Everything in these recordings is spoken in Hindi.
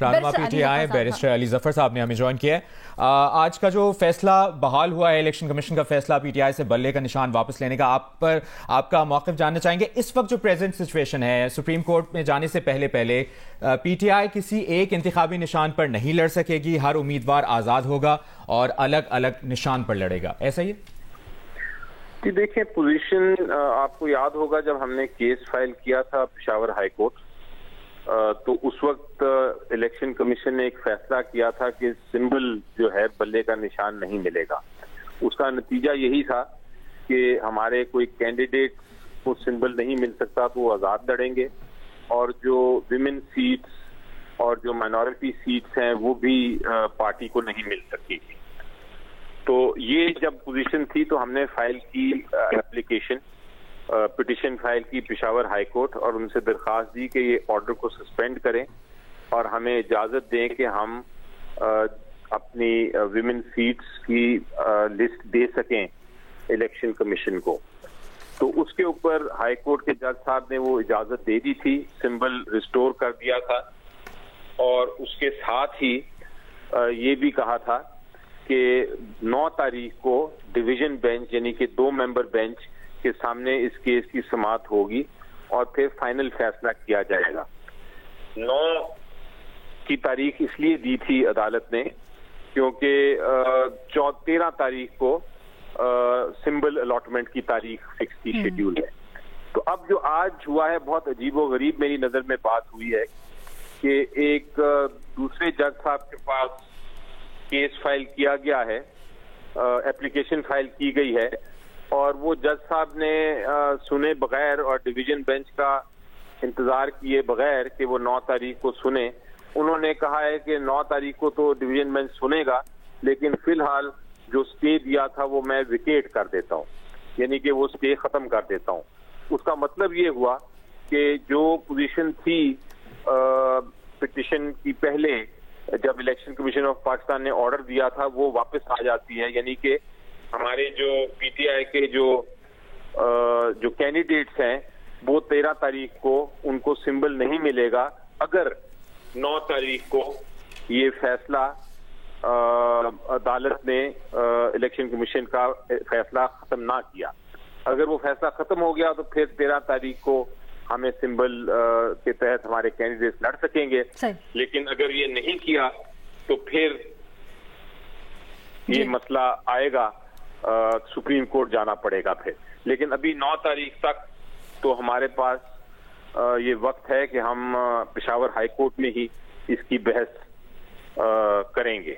रहनुमा पीटीआई बैरिस्टर अली जफर साहब ने हमें ज्वाइन किया है। आज का जो फैसला बहाल हुआ है, इलेक्शन कमीशन का फैसला पीटीआई से बल्ले का निशान वापस लेने का, आपका मौक़िफ़ जानना चाहेंगे। इस वक्त जो प्रेजेंट सिचुएशन है, सुप्रीम कोर्ट में जाने से पहले पीटीआई किसी एक इंतखाबी निशान पर नहीं लड़ सकेगी, हर उम्मीदवार आज़ाद होगा और अलग अलग निशान पर लड़ेगा, ऐसा ही? जी देखिए, पोजीशन आपको याद होगा जब हमने केस फाइल किया था पेशावर हाई कोर्ट, तो उस वक्त इलेक्शन कमीशन ने एक फैसला किया था कि सिंबल जो है बल्ले का निशान नहीं मिलेगा। उसका नतीजा यही था कि हमारे कोई कैंडिडेट को सिंबल नहीं मिल सकता तो वो आज़ाद लड़ेंगे, और जो विमेन सीट्स और जो माइनॉरिटी सीट्स हैं वो भी पार्टी को नहीं मिल सकेगी। तो ये जब पोजीशन थी तो हमने फाइल की एप्लीकेशन, पिटिशन फाइल की पेशावर हाई कोर्ट, और उनसे दरख्वास्त दी कि ये ऑर्डर को सस्पेंड करें और हमें इजाज़त दें कि हम अपनी विमेन सीट्स की लिस्ट दे सकें इलेक्शन कमीशन को। तो उसके ऊपर हाई कोर्ट के जज साहब ने वो इजाज़त दे दी थी, सिंबल रिस्टोर कर दिया था, और उसके साथ ही ये भी कहा था कि 9 तारीख को डिवीजन बेंच यानी कि 2 मेंबर बेंच के सामने इस केस की समाअत होगी और फिर फाइनल फैसला किया जाएगा। 9 की तारीख इसलिए दी थी अदालत ने क्योंकि 13 तारीख को सिंबल अलॉटमेंट की तारीख फिक्स की शेड्यूल है। तो अब जो आज हुआ है, बहुत अजीबोगरीब मेरी नजर में बात हुई है कि एक दूसरे जज साहब के पास केस फाइल किया गया है, एप्लीकेशन फाइल की गई है, और वो जज साहब ने सुने बगैर और डिवीजन बेंच का इंतजार किए बगैर कि वो 9 तारीख को सुने, उन्होंने कहा है कि 9 तारीख को तो डिवीजन बेंच सुनेगा, लेकिन फिलहाल जो स्टे दिया था वो मैं विकेट कर देता हूँ, यानी कि वो स्टे खत्म कर देता हूँ। उसका मतलब ये हुआ कि जो पोजीशन थी पिटिशन की पहले, जब इलेक्शन कमीशन ऑफ पाकिस्तान ने ऑर्डर दिया था, वो वापस आ जाती है, यानी कि हमारे जो पीटीआई के जो कैंडिडेट्स हैं वो 13 तारीख को उनको सिंबल नहीं मिलेगा अगर 9 तारीख को ये फैसला अदालत ने इलेक्शन कमीशन का फैसला खत्म ना किया। अगर वो फैसला खत्म हो गया तो फिर 13 तारीख को हमें सिंबल के तहत हमारे कैंडिडेट्स लड़ सकेंगे, लेकिन अगर ये नहीं किया तो फिर ये मसला आएगा, सुप्रीम कोर्ट जाना पड़ेगा फिर। लेकिन अभी 9 तारीख तक तो हमारे पास ये वक्त है कि हम पेशावर हाई कोर्ट में ही इसकी बहस करेंगे।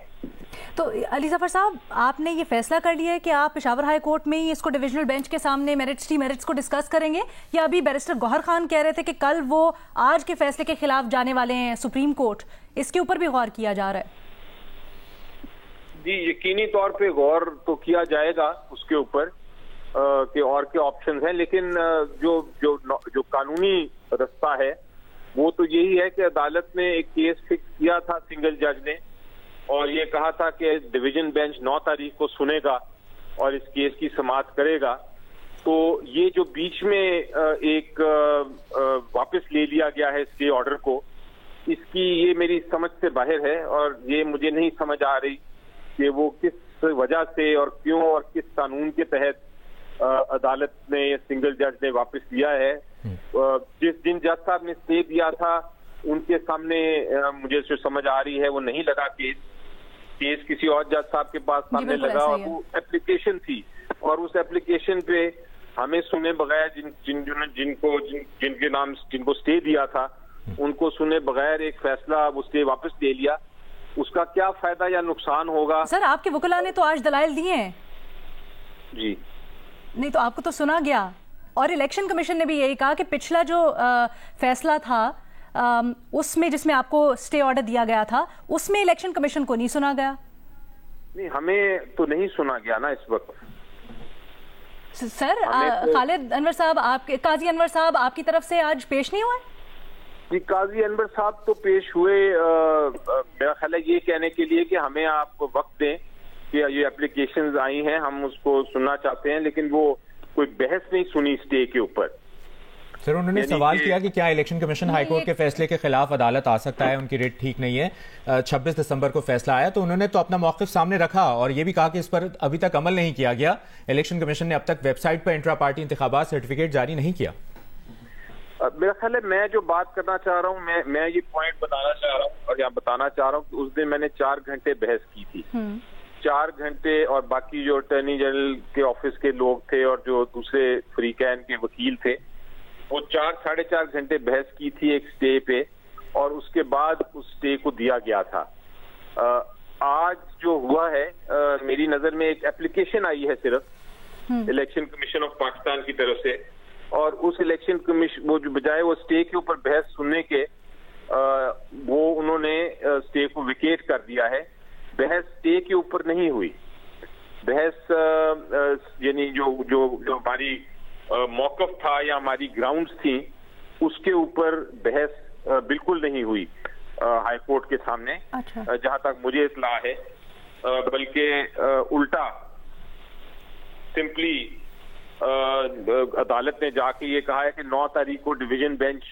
तो अली जफर साहब, आपने ये फैसला कर लिया है कि आप पेशावर हाई कोर्ट में ही इसको डिविजनल बेंच के सामने मेरिट्स को डिस्कस करेंगे, या अभी बैरिस्टर गौहर खान कह रहे थे कि कल वो आज के फैसले के खिलाफ जाने वाले हैं सुप्रीम कोर्ट, इसके ऊपर भी गौर किया जा रहा है? जी, यकीनी तौर पे गौर तो किया जाएगा उसके ऊपर कि और क्या ऑप्शंस हैं, लेकिन जो कानूनी रास्ता है वो तो यही है कि अदालत ने एक केस फिक्स किया था सिंगल जज ने, और ये कहा था कि डिवीजन बेंच 9 तारीख को सुनेगा और इस केस की समाअत करेगा। तो ये जो बीच में एक वापस ले लिया गया है स्टे ऑर्डर को, इसकी ये मेरी समझ से बाहर है, और ये मुझे नहीं समझ आ रही कि वो किस वजह से और क्यों और किस कानून के तहत अदालत ने, सिंगल जज ने वापस लिया है। जिन जज साहब ने स्टे दिया था उनके सामने मुझे जो समझ आ रही है वो नहीं लगा केस किसी और जज साहब के पास सामने लगा, और वो एप्लीकेशन थी, और उस एप्लीकेशन पे हमें सुने बगैर जिनको स्टे दिया था उनको सुने बगैर एक फैसला वो स्टे वापस ले लिया। उसका क्या फायदा या नुकसान होगा? सर, आपके वकील ने तो आज दलाइल दिए हैं। जी नहीं तो आपको तो सुना गया, और इलेक्शन कमीशन ने भी यही कहा कि पिछला जो फैसला था उसमें जिसमें आपको स्टे ऑर्डर दिया गया था उसमें इलेक्शन कमीशन को नहीं सुना गया। नहीं, हमें तो नहीं सुना गया ना इस वक्त। सर, खालिद अनवर साहब, आपके काजी अनवर साहब आपकी तरफ से आज पेश नहीं हुए? जी, काजी अनवर साहब तो पेश हुए, मेरा ख्याल है ये कहने के लिए कि हमें आप वक्त दें कि ये एप्लीकेशंस आई हैं, हम उसको सुनना चाहते हैं, लेकिन वो कोई बहस नहीं सुनी स्टे के ऊपर। फिर उन्होंने सवाल किया कि क्या इलेक्शन कमीशन हाईकोर्ट के फैसले के खिलाफ अदालत आ सकता है, उनकी रिट ठीक नहीं है। 26 दिसंबर को फैसला आया तो उन्होंने तो अपना मौक़िफ़ सामने रखा और ये भी कहा कि इस पर अभी तक अमल नहीं किया गया। इलेक्शन कमीशन ने अब तक वेबसाइट पर इंट्रा पार्टी इंतखाबात सर्टिफिकेट जारी नहीं किया। मेरा ख्याल है मैं जो बात करना चाह रहा हूँ, मैं ये पॉइंट बताना चाह रहा हूँ और यहाँ बताना चाह रहा हूँ कि उस दिन मैंने 4 घंटे बहस की थी। 4 घंटे, और बाकी जो अटॉर्नी जनरल के ऑफिस के लोग थे और जो दूसरे फ्री कैन के वकील थे, वो 4 साढ़े 4 घंटे बहस की थी एक स्टे पे, और उसके बाद उस स्टे को दिया गया था। आज जो हुआ है, मेरी नजर में एक एप्लीकेशन आई है सिर्फ इलेक्शन कमीशन ऑफ पाकिस्तान की तरफ से, और उस इलेक्शन कमीशन वो जो बजाय वो स्टे के ऊपर बहस सुनने के, वो उन्होंने स्टे को विकेट कर दिया है। बहस स्टे के ऊपर नहीं हुई, बहस यानी जो जो जो हमारी मौकफ था या हमारी ग्राउंड्स थी उसके ऊपर बहस बिल्कुल नहीं हुई हाई कोर्ट के सामने। अच्छा। जहां तक मुझे इत्तला है, बल्कि उल्टा सिंपली अदालत ने जाके ये कहा है कि 9 तारीख को डिवीजन बेंच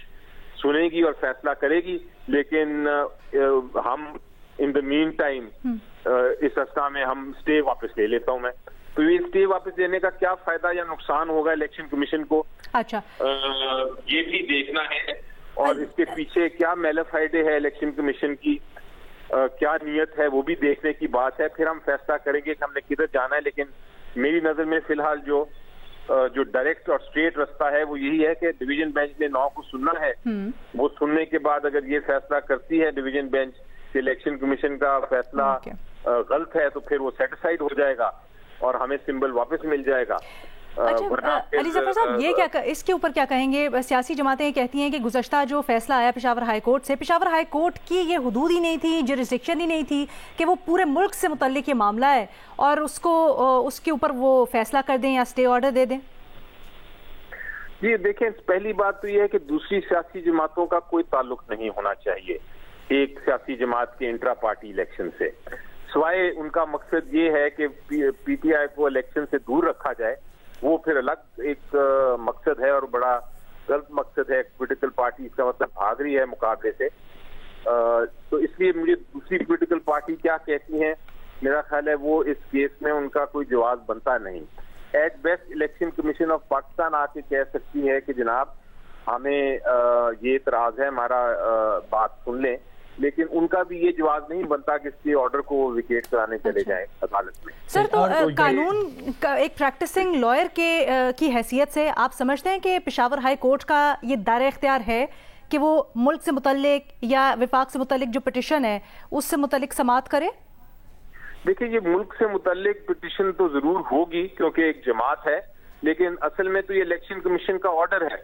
सुनेगी और फैसला करेगी, लेकिन हम इन द मीन टाइम इस अवस्था में हम स्टे वापस ले लेता हूं मैं। तो ये स्टे वापस लेने का क्या फायदा या नुकसान होगा इलेक्शन कमीशन को, अच्छा, ये भी देखना है। और इसके पीछे क्या मैलेफाइडे है इलेक्शन कमीशन की, क्या नीयत है, वो भी देखने की बात है। फिर हम फैसला करेंगे कि हमने किधर जाना है। लेकिन मेरी नजर में फिलहाल जो डायरेक्ट और स्ट्रेट रास्ता है वो यही है कि डिवीजन बेंच ने 9 को सुनना है। वो सुनने के बाद अगर ये फैसला करती है डिवीजन बेंच कि इलेक्शन कमीशन का फैसला गलत है, तो फिर वो सेटिस्फाइड हो जाएगा और हमें सिंबल वापस मिल जाएगा। अच्छा, अली जफर साहब, ये क्या इसके ऊपर क्या कहेंगे? सियासी जमातें कहती हैं कि गुज़श्ता जो फैसला आया पेशावर हाई कोर्ट से, पेशावर हाई कोर्ट की ये हुदूद ही नहीं थी, जुरिस्डिक्शन ही नहीं थी कि वो पूरे मुल्क से मुतल्लिक ये मामला है और उसके ऊपर वो फैसला कर दें या स्टे ऑर्डर दे दें। जी देखें, पहली बात तो ये है कि दूसरी सियासी जमातों का कोई ताल्लुक नहीं होना चाहिए एक सियासी जमात के इंट्रा पार्टी इलेक्शन से, सिवाय उनका मकसद ये है कि पीटीआई को इलेक्शन से दूर रखा जाए। वो फिर अलग एक मकसद है और बड़ा गलत मकसद है। पॉलिटिकल पार्टी इसका मतलब भाग रही है मुकाबले से। तो इसलिए मुझे दूसरी पॉलिटिकल पार्टी क्या कहती है, मेरा ख्याल है वो इस केस में उनका कोई जवाब बनता नहीं। At best Election Commission of Pakistan आके कह सकती है कि जनाब हमें ये इतराज है, हमारा बात सुन लें, लेकिन उनका भी ये जवाब नहीं बनता कि इसके ऑर्डर को विकेट कराने चले जाए अदालत में। सर, तो कानून का एक प्रैक्टिसिंग लॉयर की हैसियत से आप समझते हैं कि पेशावर हाई कोर्ट का ये दायरा इख्तियार है कि वो मुल्क से मुतल्लिक या विफाक से मुतल्लिक जो पिटिशन है उससे मुतल्लिक समाअत करे? देखिए, ये मुल्क से मुतल्लिक पिटिशन तो जरूर होगी क्योंकि एक जमात है, लेकिन असल में तो ये इलेक्शन कमीशन का ऑर्डर है।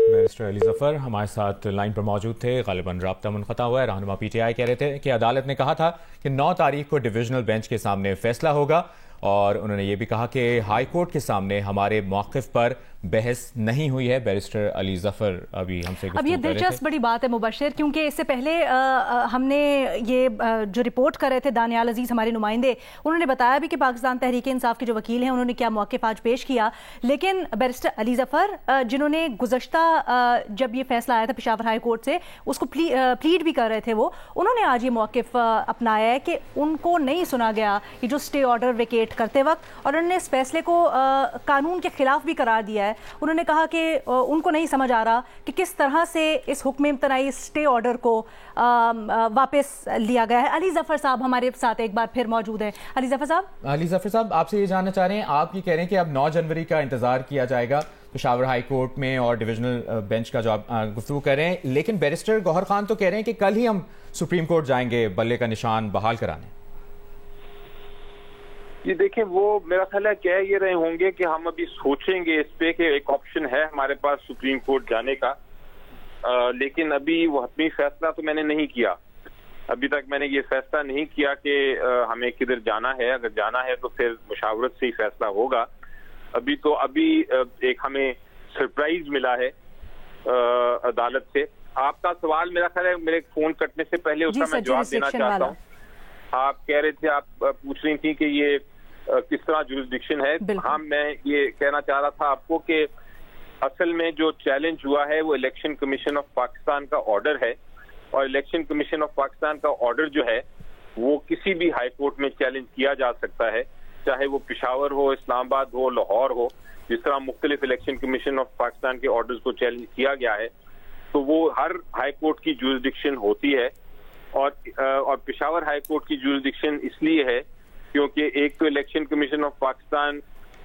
बैरिस्टर अली जफर हमारे साथ लाइन पर मौजूद थे। गालिबन राब्ता मुनक़ता हुआ है। रहनुमा पीटीआई कह रहे थे कि अदालत ने कहा था कि 9 तारीख को डिविजनल बेंच के सामने फैसला होगा, और उन्होंने ये भी कहा कि हाई कोर्ट के सामने हमारे मौक़िफ़ पर बहस नहीं हुई है। बैरिस्टर अली जफर अभी हमसे अब ये दिलचस्प बड़ी बात है मुबशर, क्योंकि इससे पहले हमने ये जो रिपोर्ट कर रहे थे दानियाल अजीज हमारे नुमाइंदे, उन्होंने बताया भी कि पाकिस्तान तहरीक इंसाफ के जो वकील हैं उन्होंने क्या मौक़िफ़ आज पेश किया। लेकिन बैरिस्टर अली जफर जिन्होंने गुज़श्ता जब ये फैसला आया था पेशावर हाई कोर्ट से उसको प्लीड भी कर रहे थे, वो उन्होंने आज ये मौक़िफ़ अपनाया है कि उनको नहीं सुना गया ये जो स्टे ऑर्डर वेकेट करते वक्त, और उन्होंने इस फैसले को कानून के खिलाफ भी करार दिया है। उन्होंने कहा कि उनको नहीं समझ आ रहा कि किस तरह से इस हुक्म इम्तनाई स्टे ऑर्डर को वापस लिया गया है। अली जफर साहब हमारे साथ एक बार फिर मौजूद हैं। अली जफर साहब आपसे ये जानना चाह रहे हैं, आप ये कह रहे हैं कि अब 9 जनवरी का इंतजार किया जाएगा पेशावर हाई कोर्ट में और डिविजनल बेंच का जो आप गुफ्तगू कर रहे हैं, लेकिन बैरिस्टर गौहर खान तो कह रहे हैं कि कल ही हम सुप्रीम कोर्ट जाएंगे बल्ले का निशान बहाल कराने। ये देखें, वो मेरा ख्याल है कह ये रहे होंगे कि हम अभी सोचेंगे इस पे कि एक ऑप्शन है हमारे पास सुप्रीम कोर्ट जाने का, लेकिन अभी वो हतमी फैसला तो मैंने नहीं किया। अभी तक मैंने ये फैसला नहीं किया कि हमें किधर जाना है। अगर जाना है तो फिर मुशावरत से ही फैसला होगा। अभी एक हमें सरप्राइज मिला है अदालत से। आपका सवाल मेरा ख्याल है मेरे फोन कटने से पहले उसका मैं जवाब देना चाहता हूँ। आप कह रहे थे, आप पूछ रही थी कि ये किस तरह जुरिस्डिक्शन है। हाँ, मैं ये कहना चाह रहा था आपको कि असल में जो चैलेंज हुआ है वो इलेक्शन कमीशन ऑफ पाकिस्तान का ऑर्डर है, और इलेक्शन कमीशन ऑफ पाकिस्तान का ऑर्डर जो है वो किसी भी हाई कोर्ट में चैलेंज किया जा सकता है, चाहे वो पेशावर हो, इस्लामाबाद हो, लाहौर हो। जिस तरह मुख्तलिफ इलेक्शन कमीशन ऑफ पाकिस्तान के ऑर्डर्स को चैलेंज किया गया है, तो वो हर हाई कोर्ट की जुरिसडिक्शन होती है। और पेशावर हाई कोर्ट की जुरिसडिक्शन इसलिए है क्योंकि एक तो इलेक्शन कमीशन ऑफ पाकिस्तान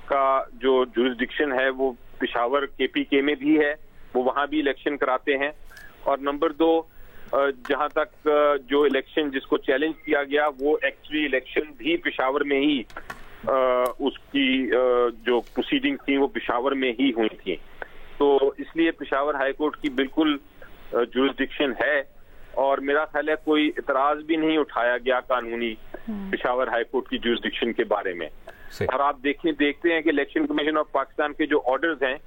का जो जुरिसडिक्शन है वो पेशावर KPK में भी है, वो वहां भी इलेक्शन कराते हैं। और नंबर 2, जहां तक जो इलेक्शन जिसको चैलेंज किया गया वो एक्चुअली इलेक्शन भी पेशावर में ही उसकी जो प्रोसीडिंग थी वो पेशावर में ही हुई थी। तो इसलिए पेशावर हाई कोर्ट की बिल्कुल जुरिसडिक्शन है, और मेरा ख्याल है कोई इतराज भी नहीं उठाया गया कानूनी पेशावर हाई कोर्ट की जुरिसडिक्शन के बारे में। और आप देखते हैं कि इलेक्शन कमीशन ऑफ पाकिस्तान के जो ऑर्डर्स हैं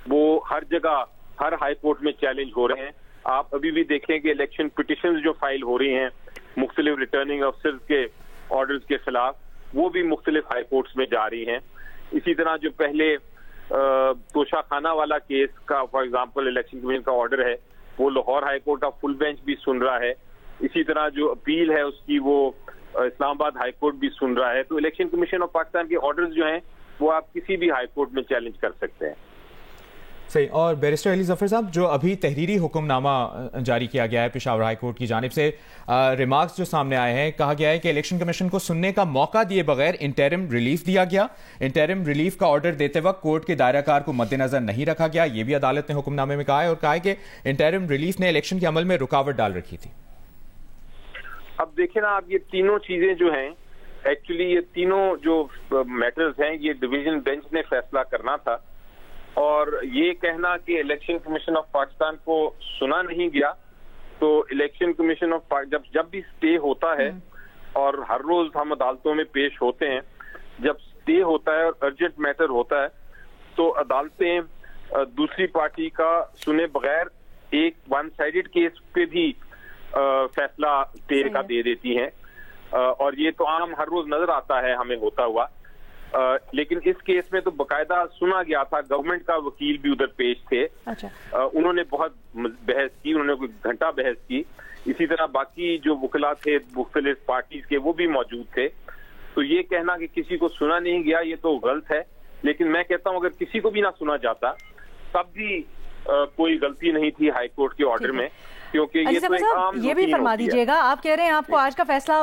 वो हर जगह हर हाई कोर्ट में चैलेंज हो रहे हैं। आप अभी भी देखें कि इलेक्शन पिटिशंस जो फाइल हो रही हैं मुख्तलिफ रिटर्निंग अफसर्स के ऑर्डर्स के खिलाफ, वो भी मुख्तलिफ हाई कोर्ट्स में जा रही हैं। इसी तरह जो पहले तोशा खाना वाला केस का फॉर एग्जांपल इलेक्शन कमीशन का ऑर्डर है वो लाहौर हाई कोर्ट का फुल बेंच भी सुन रहा है। इसी तरह जो अपील है उसकी वो इस्लामाबाद हाई कोर्ट भी सुन रहा है। तो इलेक्शन कमीशन ऑफ पाकिस्तान के ऑर्डर्स जो हैं वो आप किसी भी हाई कोर्ट में चैलेंज कर सकते हैं। सही। और बैरिस्टर अली जफर साहब, जो अभी तहरीरी हुक्मनामा जारी किया गया है पेशावर हाई कोर्ट की जानिब से, रिमार्क्स जो सामने आए हैं, कहा गया है कि इलेक्शन कमीशन को सुनने का मौका दिए बगैर इंटरिम रिलीफ दिया गया। इंटरिम रिलीफ का ऑर्डर देते वक्त कोर्ट के दायराकार को मद्देनजर नहीं रखा गया, यह भी अदालत ने हुक्मनामे में कहा है, और कहा है कि इंटरिम रिलीफ ने इलेक्शन के अमल में रुकावट डाल रखी थी। अब देखें ना आप, ये तीनों चीजें जो हैं एक्चुअली ये तीनों जो मैटर्स हैं ये डिवीजन बेंच ने फैसला करना था। और ये कहना कि इलेक्शन कमीशन ऑफ पाकिस्तान को सुना नहीं गया, तो इलेक्शन कमीशन ऑफ जब भी स्टे होता है और हर रोज हम अदालतों में पेश होते हैं, जब स्टे होता है और अर्जेंट मैटर होता है तो अदालतें दूसरी पार्टी का सुने बगैर एक वन साइडेड केस पे भी फैसला स्टे का दे देती हैं। और ये तो आम हर रोज नजर आता है हमें होता हुआ। लेकिन इस केस में तो बकायदा सुना गया था, गवर्नमेंट का वकील भी उधर पेश थे। अच्छा। उन्होंने बहुत बहस की, उन्होंने कोई घंटा बहस की। इसी तरह बाकी जो वकीला थे मुख्तलिफ पार्टीज के वो भी मौजूद थे। तो ये कहना कि किसी को सुना नहीं गया ये तो गलत है। लेकिन मैं कहता हूं अगर किसी को भी ना सुना जाता तब भी कोई गलती नहीं थी हाई कोर्ट के ऑर्डर में, क्योंकि ये तो एक आम ये भी फरमा दीजिएगा। आप कह रहे हैं आपको आज का फैसला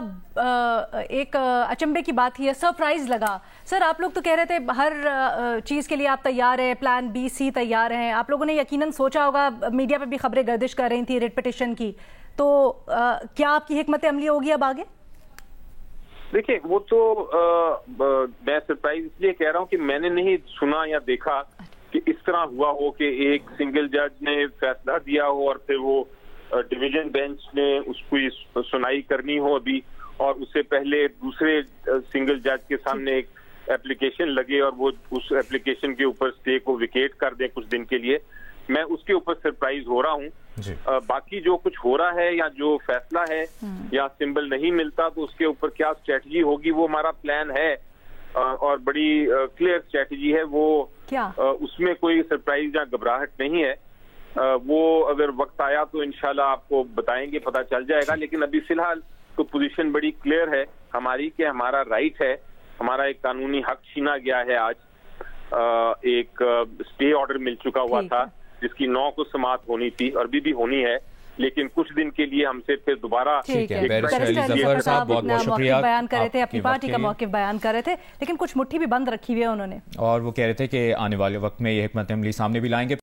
एक अचंभे की बात ही है, सरप्राइज लगा। सर आप लोग तो कह रहे थे हर चीज के लिए आप तैयार हैं, प्लान B, C तैयार हैं। आप लोगों ने यकीनन सोचा होगा, मीडिया पे भी खबरें गर्दिश कर रही थी रिट पिटिशन की, तो क्या आपकी हिकमत अमली होगी अब आगे? देखिए वो तो मैं सरप्राइज इसलिए कह रहा हूँ कि मैंने नहीं सुना या देखा कि इस तरह हुआ हो कि एक सिंगल जज ने फैसला दिया हो और फिर वो डिवीजन बेंच ने उसको सुनाई करनी हो अभी, और उससे पहले दूसरे सिंगल जज के सामने एक एप्लीकेशन लगे और वो उस एप्लीकेशन के ऊपर स्टे को विकेट कर दें कुछ दिन के लिए। मैं उसके ऊपर सरप्राइज हो रहा हूँ। बाकी जो कुछ हो रहा है या जो फैसला है या सिंबल नहीं मिलता तो उसके ऊपर क्या स्ट्रेटजी होगी वो हमारा प्लान है, और बड़ी क्लियर स्ट्रेटजी है वो। क्या? उसमें कोई सरप्राइज या घबराहट नहीं है। वो अगर वक्त आया तो इंशाल्लाह आपको बताएंगे, पता चल जाएगा। लेकिन अभी फिलहाल तो पोजीशन बड़ी क्लियर है हमारी कि हमारा राइट है, हमारा एक कानूनी हक छीना गया है। आज एक स्टे ऑर्डर मिल चुका हुआ था जिसकी 9 को समाप्त होनी थी और अभी भी होनी है, लेकिन कुछ दिन के लिए हमसे फिर दोबारा बहुत शुक्रिया बयान कर रहे थे, अपनी पार्टी का मौक़िफ़ बयान कर रहे थे, लेकिन कुछ मुट्ठी भी बंद रखी हुई है उन्होंने, और वो कह रहे थे कि आने वाले वक्त में ये हिकमत अमली सामने भी लाएंगे।